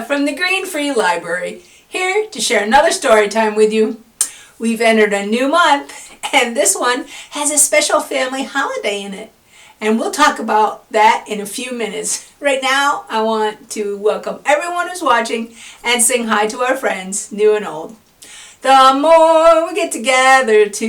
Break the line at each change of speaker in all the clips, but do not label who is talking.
from the Green Free Library, here to share another story time with you. We've entered a new month, and this one has a special family holiday in it. And we'll talk about that in a few minutes. Right now, I want to welcome everyone who's watching and sing hi to our friends, new and old. The more we get together, the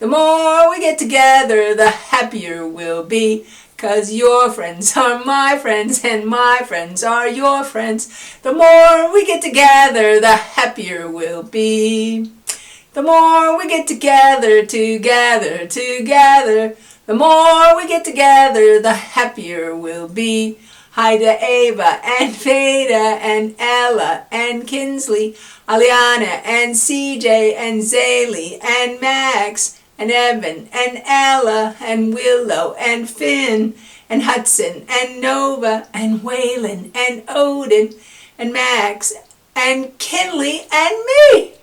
more we get together, the happier we'll be. 'Cause your friends are my friends and my friends are your friends. The more we get together, the happier we'll be. The more we get together, the more we get together, the happier we'll be. Hi to Ava and Veda and Ella and Kinsley, Aliana and CJ and Zaylee and Max and Evan and Ella and Willow and Finn and Hudson and Nova and Waylon and Odin and Max and Kinley and me.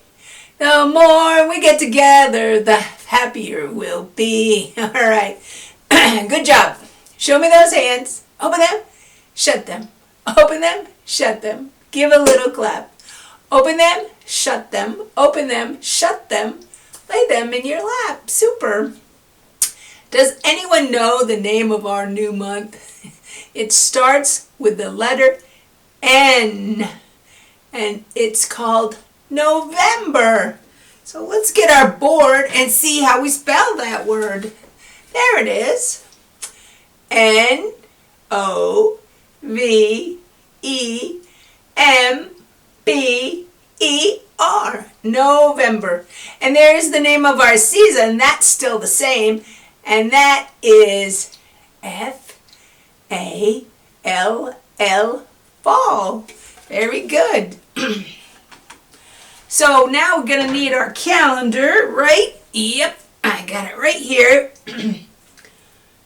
The more we get together, the happier we'll be. All right. Good job. Show me those hands. Open them. Shut them. Open them. Shut them. Give a little clap. Open them. Shut them. Open them. Shut them. Lay them in your lap. Super. Does anyone know the name of our new month? It starts with the letter N. And it's called November. So let's get our board and see how we spell that word. There it is. November. November. And there's the name of our season. That's still the same. And that is F-A-L-L, fall. Very good. So now we're going to need our calendar, right? Yep, I got it right here.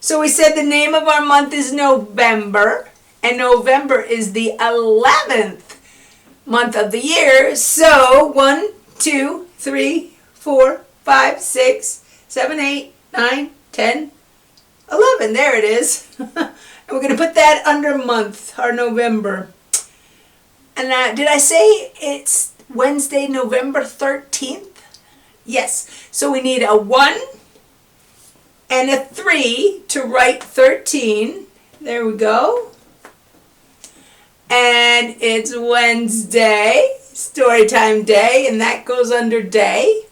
So we said the name of our month is November, and November is the 11th month of the year. So 1, 2, 3, 4, 5, 6, 7, 8, 9, 10, 11. There it is. And we're going to put that under month, our November. And did I say it's Wednesday, November 13th? Yes. So we need a 1 and a 3 to write 13. There we go. And it's Wednesday, story time day, and that goes under day.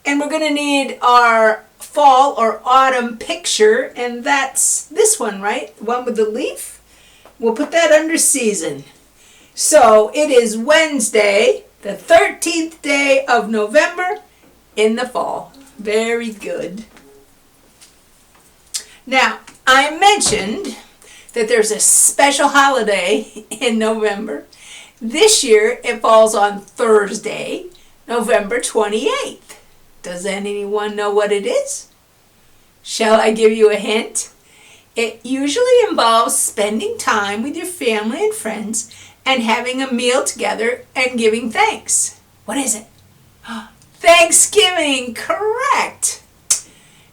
And we're going to need our fall or autumn picture, and that's this one, right? The one with the leaf. We'll put that under season. So it is Wednesday, the 13th day of November in the fall. Very good. Now, I mentioned that there's a special holiday in November. This year, it falls on Thursday, November 28th. Does anyone know what it is? Shall I give you a hint? It usually involves spending time with your family and friends and having a meal together and giving thanks. What is it? Thanksgiving, correct.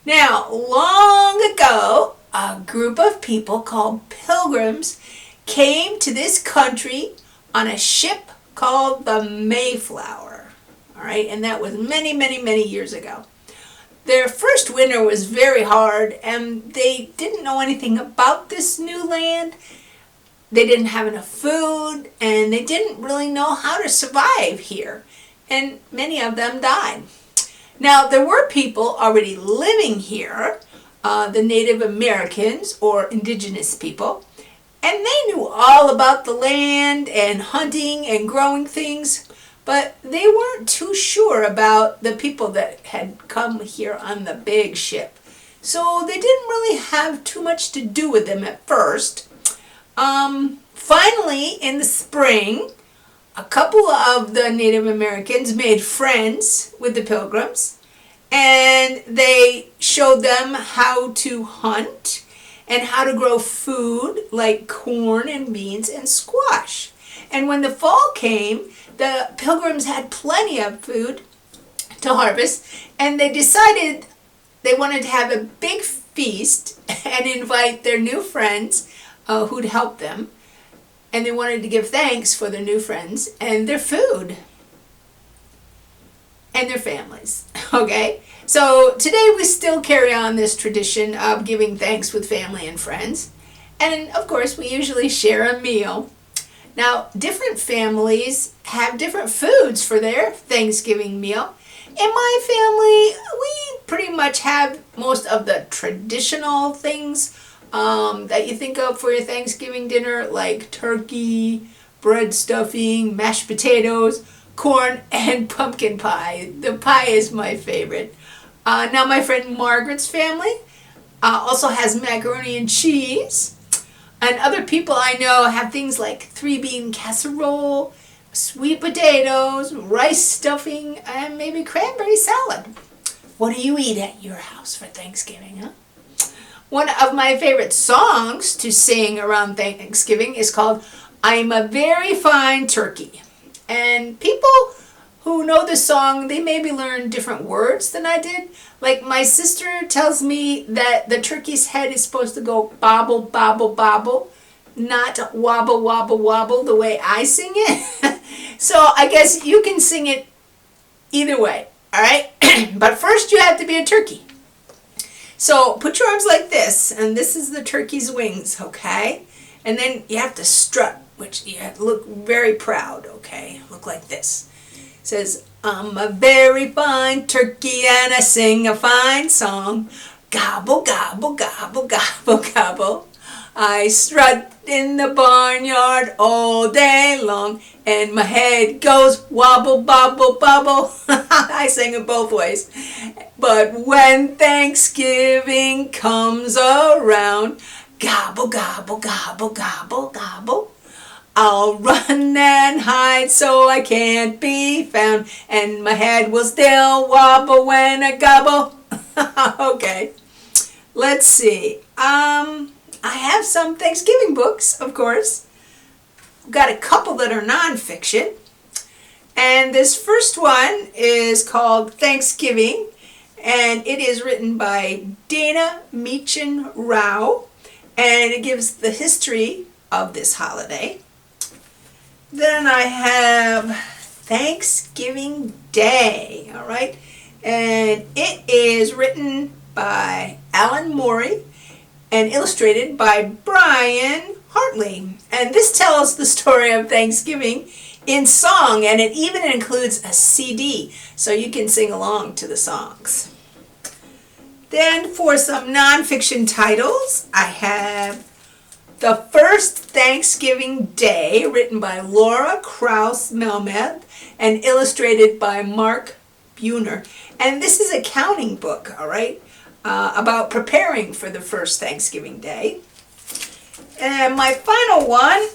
Now, long ago, a group of people called pilgrims came to this country on a ship called the Mayflower. All right, and that was many, many, many years ago. Their first winter was very hard, and they didn't know anything about this new land. They didn't have enough food, and they didn't really know how to survive here. And many of them died. Now, there were people already living here, the Native Americans or indigenous people, and they knew all about the land and hunting and growing things, but they weren't too sure about the people that had come here on the big ship. So they didn't really have too much to do with them at first. Finally, in the spring, a couple of the Native Americans made friends with the pilgrims, and they showed them how to hunt and how to grow food like corn and beans and squash. And when the fall came, the pilgrims had plenty of food to harvest, and they decided they wanted to have a big feast and invite their new friends who'd help them. and they wanted to give thanks for their new friends and their food and their families. Okay? So today we still carry on this tradition of giving thanks with family and friends. And of course, we usually share a meal. Now, different families have different foods for their Thanksgiving meal. In my family, we pretty much have most of the traditional things that you think of for your Thanksgiving dinner, like turkey, bread stuffing, mashed potatoes, corn, and pumpkin pie. The pie is my favorite. Now, my friend Margaret's family also has macaroni and cheese. And other people I know have things like 3-bean casserole, sweet potatoes, rice stuffing, and maybe cranberry salad. What do you eat at your house for Thanksgiving, huh? One of my favorite songs to sing around Thanksgiving is called I'm a Very Fine Turkey. And people who know the song, they maybe learn different words than I did. Like my sister tells me that the turkey's head is supposed to go bobble, bobble, bobble, not wobble, wobble, wobble the way I sing it. So I guess you can sing it either way, all right? But first you have to be a turkey. So put your arms like this, and this is the turkey's wings, okay? And then you have to strut, which you have to look very proud, okay? Look like this. It says, I'm a very fine turkey and I sing a fine song. Gobble, gobble, gobble, gobble, gobble. I strut in the barnyard all day long and my head goes wobble, bobble, bobble. I sing it both ways. But when Thanksgiving comes around, gobble, gobble, gobble, gobble, gobble. I'll run and hide so I can't be found, and my head will still wobble when I gobble. Okay, let's see. I have some Thanksgiving books, of course. I've got a couple that are nonfiction. And this first one is called Thanksgiving, and it is written by Dana Meachen Rau, and it gives the history of this holiday. Then I have Thanksgiving Day, all right? And it is written by Allan Morey and illustrated by Brian Hartley. And this tells the story of Thanksgiving in song, and it even includes a CD, so you can sing along to the songs. Then for some nonfiction titles, I have The First Thanksgiving Day, written by Laura Krauss Melmed and illustrated by Mark Buhner. And this is a counting book, all right, about preparing for the first Thanksgiving Day. And my final one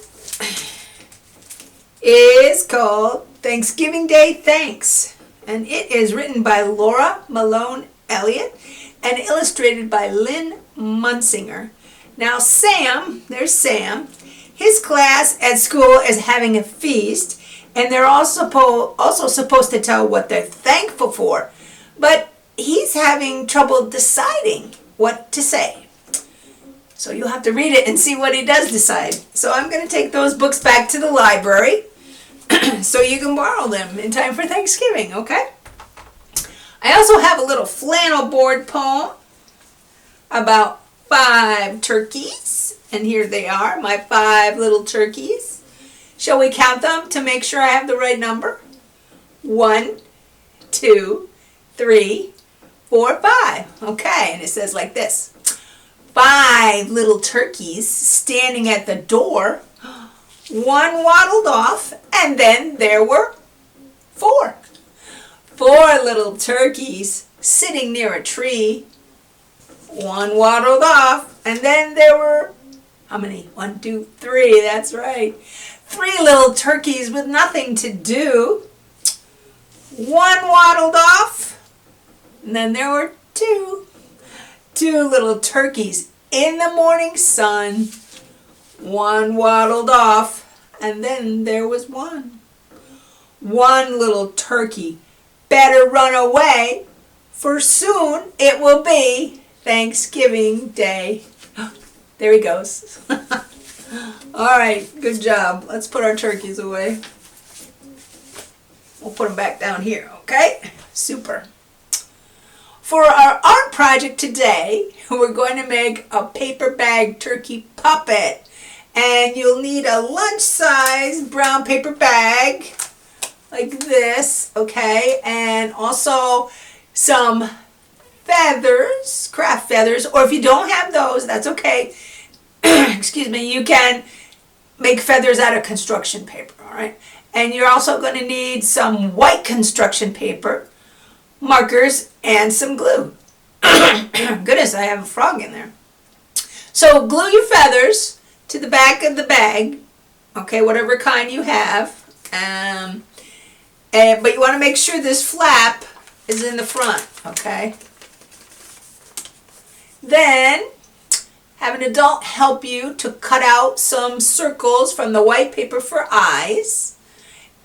is called Thanksgiving Day Thanks. And it is written by Laura Malone Elliott and illustrated by Lynn Munsinger. Now Sam, there's Sam, his class at school is having a feast, and they're also supposed to tell what they're thankful for, but he's having trouble deciding what to say. So you'll have to read it and see what he does decide. So I'm going to take those books back to the library so you can borrow them in time for Thanksgiving, okay? I also have a little flannel board poem about 5 turkeys, and here they are, my 5 little turkeys. Shall we count them to make sure I have the right number? 1, 2, 3, 4, 5. Okay, and it says like this. 5 little turkeys standing at the door. 1 waddled off, and then there were 4. 4 little turkeys sitting near a tree. 1 waddled off, and then there were, how many? 1, 2, 3, that's right. 3 little turkeys with nothing to do. 1 waddled off, and then there were 2. 2 little turkeys in the morning sun. 1 waddled off, and then there was 1. 1 little turkey better run away, for soon it will be Thanksgiving Day. There he goes. All right, good job. Let's put our turkeys away. We'll put them back down here, okay? Super. For our art project today, we're going to make a paper bag turkey puppet. And you'll need a lunch-size brown paper bag like this, okay? And also some feathers, craft feathers, or if you don't have those, that's okay. Excuse me, you can make feathers out of construction paper, all right? And you're also going to need some white construction paper, markers, and some glue. Goodness, I have a frog in there. So glue your feathers to the back of the bag, okay, whatever kind you have. But you want to make sure this flap is in the front, okay? Then have an adult help you to cut out some circles from the white paper for eyes,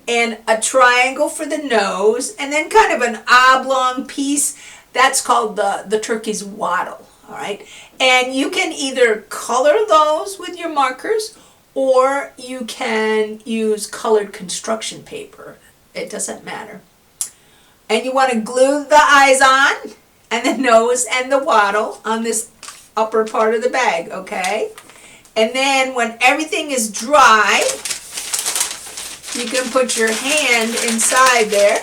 and a triangle for the nose, and then kind of an oblong piece. That's called the turkey's wattle, all right? And you can either color those with your markers, or you can use colored construction paper. It doesn't matter. And you want to glue the eyes on, and the nose and the wattle on this upper part of the bag, okay? And then when everything is dry, you can put your hand inside there,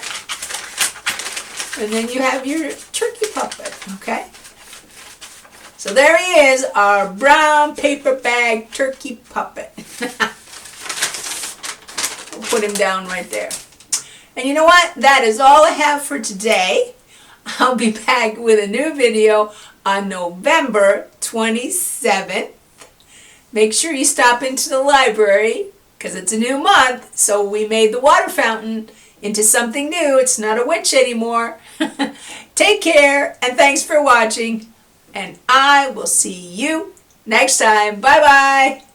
and then you have your turkey puppet, okay? So there he is, our brown paper bag turkey puppet. We'll put him down right there. And you know what? That is all I have for today. I'll be back with a new video on November 27th. Make sure you stop into the library because it's a new month, so we made the water fountain into something new. It's not a witch anymore. Take care, and thanks for watching, and I will see you next time. Bye-bye.